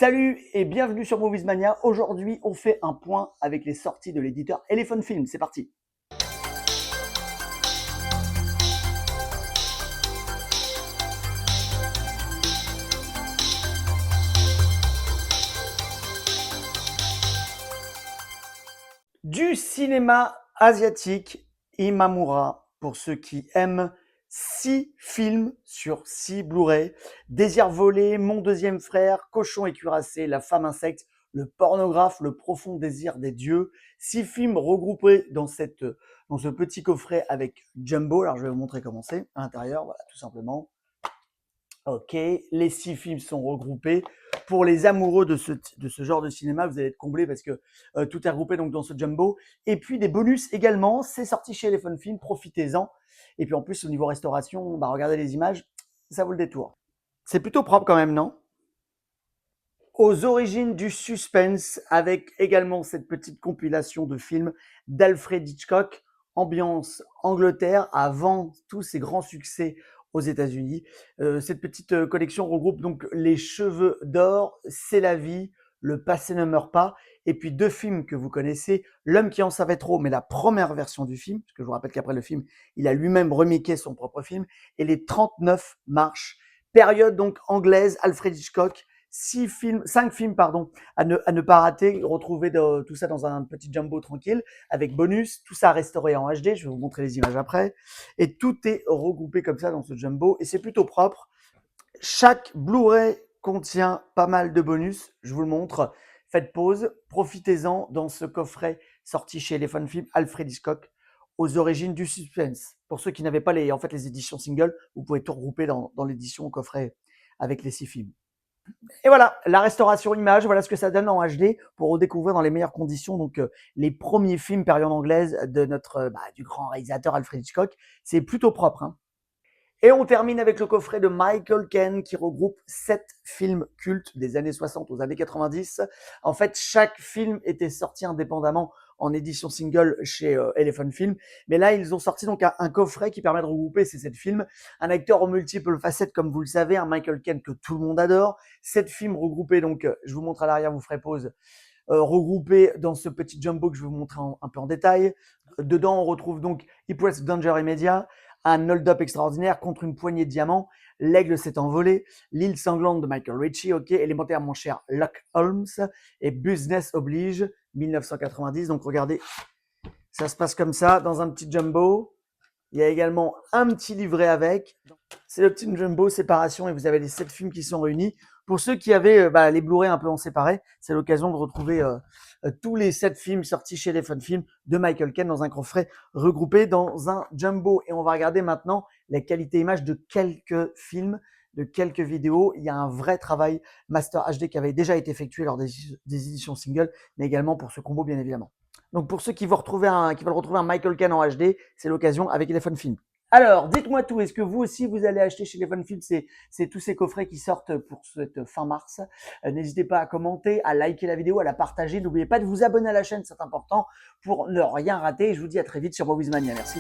Salut et bienvenue sur Movies Mania. Aujourd'hui, on fait un point avec les sorties de l'éditeur Elephant Film. C'est parti. Du cinéma asiatique, Imamura, pour ceux qui aiment 6 films sur 6 Blu-ray. Désir volé, Mon deuxième frère, Cochon et cuirassé, La femme insecte, Le pornographe, Le profond désir des dieux. 6 films regroupés dans ce petit coffret avec Jumbo. Alors je vais vous montrer comment c'est à l'intérieur, voilà, tout simplement. Ok, les 6 films sont regroupés. Pour les amoureux de ce genre de cinéma, vous allez être comblés parce que tout est regroupé donc dans ce jumbo. Et puis des bonus également, c'est sorti chez Elephant Film, profitez-en. Et puis en plus, au niveau restauration, bah, regardez les images, ça vaut le détour. C'est plutôt propre quand même, non? Aux origines du suspense, avec également cette petite compilation de films d'Alfred Hitchcock, ambiance Angleterre, avant tous ces grands succès aux États-Unis. Cette petite collection regroupe donc Les Cheveux d'or, C'est la vie, Le passé ne meurt pas, et puis 2 films que vous connaissez, L'homme qui en savait trop, mais la première version du film, parce que je vous rappelle qu'après le film, il a lui-même remaké son propre film, et Les 39 marches. Période donc anglaise, Alfred Hitchcock, 5 films pardon, à ne pas rater, retrouver tout ça dans un petit jumbo tranquille, avec bonus, tout ça restauré en HD, je vais vous montrer les images après, et tout est regroupé comme ça dans ce jumbo, et c'est plutôt propre. Chaque Blu-ray contient pas mal de bonus, je vous le montre, faites pause, profitez-en dans ce coffret sorti chez Elephant Film, Alfred Hitchcock, aux origines du suspense. Pour ceux qui n'avaient pas les éditions single, vous pouvez tout regrouper dans l'édition au coffret avec les 6 films. Et voilà, la restauration image, voilà ce que ça donne en HD pour redécouvrir dans les meilleures conditions donc les premiers films période anglaise de du grand réalisateur Alfred Hitchcock. C'est plutôt propre, hein. Et on termine avec le coffret de Michael Caine qui regroupe 7 films cultes des années 60 aux années 90. En fait, chaque film était sorti indépendamment en édition single chez Elephant Film. Mais là, ils ont sorti donc un coffret qui permet de regrouper ces 7 films. Un acteur aux multiples facettes, comme vous le savez, un Michael Caine que tout le monde adore. 7 films regroupés, donc je vous montre à l'arrière, vous ferez pause. Regroupés dans ce petit jumbo que je vais vous montrer un peu en détail. Dedans, on retrouve donc Ipwest Danger Immédiat, un hold-up extraordinaire contre une poignée de diamants, L'aigle s'est envolé, L'île sanglante de Michael Ritchie, ok, Élémentaire mon cher Luck Holmes, et Business oblige, 1990. Donc regardez, ça se passe comme ça dans un petit jumbo. Il y a également un petit livret avec. C'est le petit jumbo séparation et vous avez les 7 films qui sont réunis. Pour ceux qui avaient les Blu-ray un peu en séparé, c'est l'occasion de retrouver tous les 7 films sortis chez les Fun Films de Michael Caine dans un coffret regroupé dans un jumbo. Et on va regarder maintenant la qualité image de quelques films, de quelques vidéos. Il y a un vrai travail Master HD qui avait déjà été effectué lors des éditions single, mais également pour ce combo bien évidemment. Donc pour ceux qui veulent retrouver un Michael Caine en HD, c'est l'occasion avec les Fun Films. Alors, dites-moi tout. Est-ce que vous aussi, vous allez acheter chez les Fun Films c'est tous ces coffrets qui sortent pour cette fin mars. N'hésitez pas à commenter, à liker la vidéo, à la partager. N'oubliez pas de vous abonner à la chaîne, c'est important pour ne rien rater. Je vous dis à très vite sur Movies Mania. Merci.